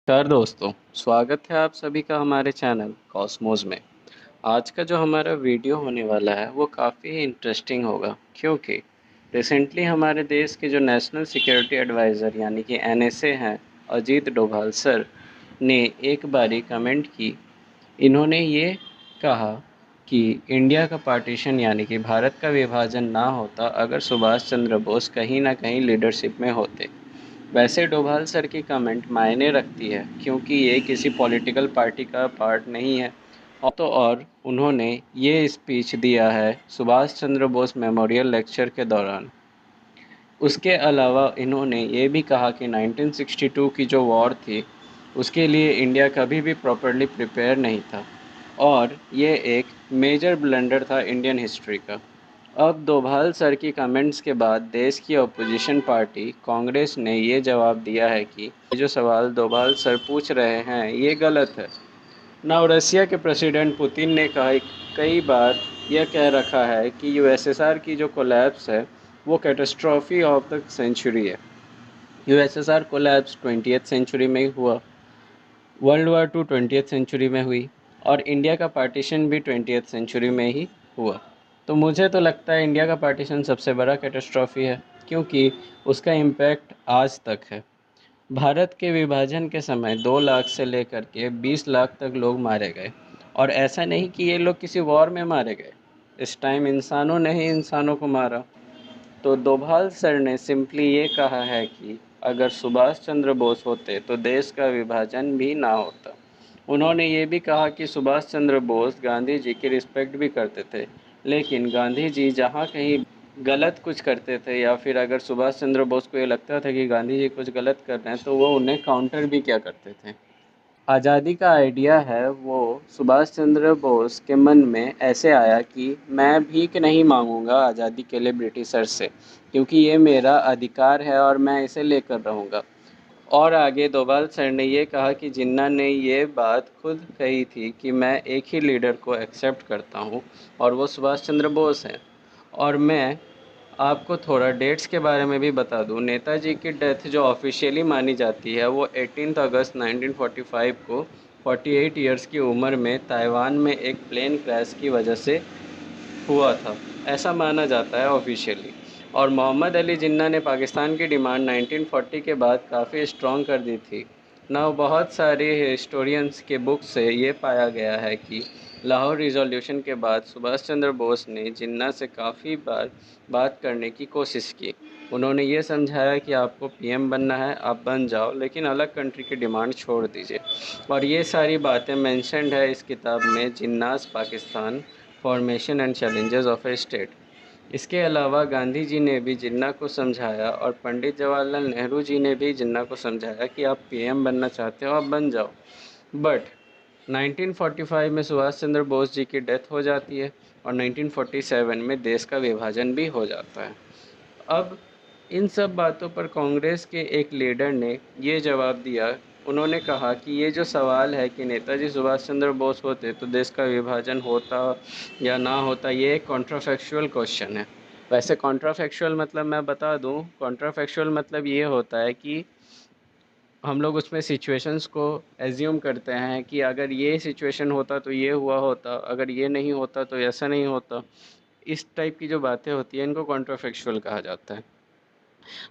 नमस्कार दोस्तों, स्वागत है आप सभी का हमारे चैनल कॉस्मोस में। आज का जो हमारा वीडियो होने वाला है वो काफ़ी इंटरेस्टिंग होगा क्योंकि रिसेंटली हमारे देश के जो नेशनल सिक्योरिटी एडवाइज़र यानी कि एनएसए हैं, अजीत डोभाल सर ने एक बारी कमेंट की। इन्होंने ये कहा कि इंडिया का पार्टीशन यानी कि भारत का विभाजन ना होता अगर सुभाष चंद्र बोस कहीं ना कहीं लीडरशिप में होते। वैसे डोभाल सर की कमेंट मायने रखती है क्योंकि ये किसी पॉलिटिकल पार्टी का पार्ट नहीं है। और उन्होंने ये स्पीच दिया है सुभाष चंद्र बोस मेमोरियल लेक्चर के दौरान। उसके अलावा इन्होंने ये भी कहा कि 1962 की जो वॉर थी उसके लिए इंडिया कभी भी प्रॉपरली प्रिपेयर नहीं था और ये एक मेजर ब्लंडर था इंडियन हिस्ट्री का। अब डोभाल सर की कमेंट्स के बाद देश की अपोजिशन पार्टी कांग्रेस ने ये जवाब दिया है कि ये जो सवाल डोभाल सर पूछ रहे हैं ये गलत है। नाउ रसिया के प्रेसिडेंट पुतिन ने कई बार यह कह रखा है कि यूएसएसआर की जो कोलैप्स है वो कैटास्ट्रॉफी ऑफ द सेंचुरी है। यूएसएसआर कोलैप्स 20th सेंचुरी में हुआ, world war to 20th century में हुई और इंडिया का पार्टीशन भी 20th सेंचुरी में ही हुआ। तो मुझे तो लगता है इंडिया का पार्टीशन सबसे बड़ा कैटास्ट्रॉफी है क्योंकि उसका इम्पैक्ट आज तक है। भारत के विभाजन के समय 2 लाख से लेकर के 20 लाख तक लोग मारे गए और ऐसा नहीं कि ये लोग किसी वॉर में मारे गए। इस टाइम इंसानों ने ही इंसानों को मारा। तो डोभाल सर ने सिंपली ये कहा है कि अगर सुभाष चंद्र बोस होते तो देश का विभाजन भी ना होता। उन्होंने ये भी कहा कि सुभाष चंद्र बोस गांधी जी की रिस्पेक्ट भी करते थे, लेकिन गांधी जी जहाँ कहीं गलत कुछ करते थे या फिर अगर सुभाष चंद्र बोस को ये लगता था कि गांधी जी कुछ गलत कर रहे हैं तो वो उन्हें काउंटर भी क्या करते थे। आज़ादी का आइडिया है वो सुभाष चंद्र बोस के मन में ऐसे आया कि मैं भीख नहीं मांगूंगा आज़ादी के लिए ब्रिटिशर से, क्योंकि ये मेरा अधिकार है और मैं इसे लेकर रहूँगा। और आगे डोभाल सर ने ये कहा कि जिन्ना ने ये बात खुद कही थी कि मैं एक ही लीडर को एक्सेप्ट करता हूँ और वो सुभाष चंद्र बोस हैं। और मैं आपको थोड़ा डेट्स के बारे में भी बता दूं। नेताजी की डेथ जो ऑफिशियली मानी जाती है वो 18 अगस्त 1945 को 48 इयर्स की उम्र में ताइवान में एक प्लेन क्रैश की वजह से हुआ था, ऐसा माना जाता है ऑफिशियली। और मोहम्मद अली जिन्ना ने पाकिस्तान की डिमांड 1940 के बाद काफ़ी स्ट्रॉन्ग कर दी थी ना। बहुत सारे हिस्टोरियंस के बुक से ये पाया गया है कि लाहौर रिजोल्यूशन के बाद सुभाष चंद्र बोस ने जिन्ना से काफ़ी बार बात करने की कोशिश की। उन्होंने ये समझाया कि आपको पीएम बनना है आप बन जाओ, लेकिन अलग कंट्री की डिमांड छोड़ दीजिए। और ये सारी बातें मेंशन्ड है इस किताब में, Jinnah's Pakistan formation and challenges of a state. इसके अलावा गांधी जी ने भी जिन्ना को समझाया और पंडित जवाहरलाल नेहरू जी ने भी जिन्ना को समझाया कि आप पीएम बनना चाहते हो आप बन जाओ। बट 1945 में सुभाष चंद्र बोस जी की डेथ हो जाती है और 1947 में देश का विभाजन भी हो जाता है। अब इन सब बातों पर कांग्रेस के एक लीडर ने ये जवाब दिया। उन्होंने कहा कि ये जो सवाल है कि नेताजी सुभाष चंद्र बोस होते तो देश का विभाजन होता या ना होता, ये एक कॉन्ट्राफैक्चुअल क्वेश्चन है। वैसे कॉन्ट्राफैक्चुअल मतलब मैं बता दूं, कॉन्ट्राफैक्चुअल मतलब ये होता है कि हम लोग उसमें सिचुएशंस को एज्यूम करते हैं कि अगर ये सिचुएशन होता तो ये हुआ होता, अगर ये नहीं होता तो ऐसा नहीं होता। इस टाइप की जो बातें होती हैं इनको कॉन्ट्राफैक्चुअल कहा जाता है।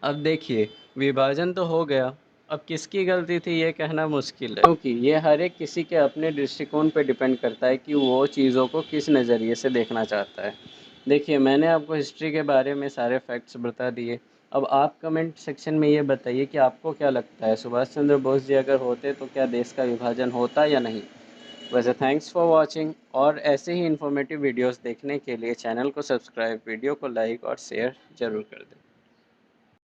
अब देखिए, विभाजन तो हो गया, अब किसकी गलती थी ये कहना मुश्किल है क्योंकि ये हर एक किसी के अपने दृष्टिकोण पे डिपेंड करता है कि वो चीज़ों को किस नज़रिए से देखना चाहता है। देखिए, मैंने आपको हिस्ट्री के बारे में सारे फैक्ट्स बता दिए। अब आप कमेंट सेक्शन में ये बताइए कि आपको क्या लगता है सुभाष चंद्र बोस जी अगर होते तो क्या देश का विभाजन होता या नहीं। वैसे थैंक्स फॉर वॉचिंग, और ऐसे ही इन्फॉर्मेटिव वीडियोस देखने के लिए चैनल को सब्सक्राइब, वीडियो को लाइक और शेयर ज़रूर कर दें।